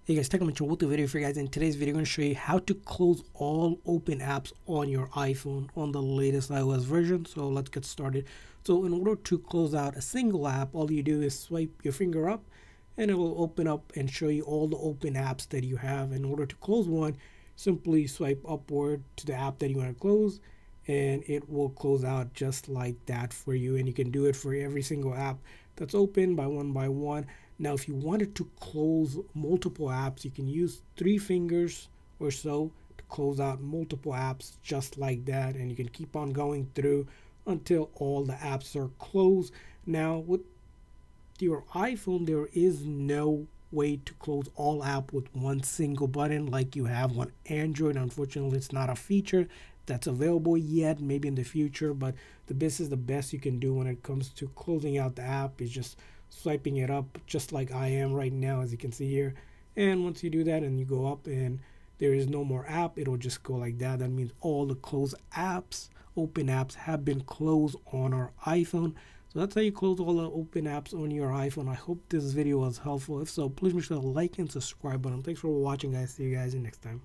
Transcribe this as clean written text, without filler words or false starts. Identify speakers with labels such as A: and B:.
A: Hey guys, Tech Mitchell with the video for you guys. In today's video, I'm going to show you how to close all open apps on your iPhone on the latest iOS version. So let's get started. So in order to close out a single app, all you do is swipe your finger up and it will open up and show you all the open apps that you have. In order to close one, simply swipe upward to the app that you want to close and it will close out just like that for you. And you can do it for every single app that's open by one. Now, if you wanted to close multiple apps, you can use 3 fingers or so to close out multiple apps just like that. And you can keep on going through until all the apps are closed. Now, with your iPhone, there is no way to close all app with one single button like you have on Android. Unfortunately, it's not a feature that's available yet, maybe in the future, but this is the best you can do when it comes to closing out the app is just swiping it up just like I am right now, as you can see here. And once you do that and you go up and there is no more app, it'll just go like that. That means all the closed apps, open apps, have been closed on our iPhone. So that's how you close all the open apps on your iPhone. I hope this video was helpful. If so, please make sure to like and subscribe button. Thanks for watching, guys. See you guys next time.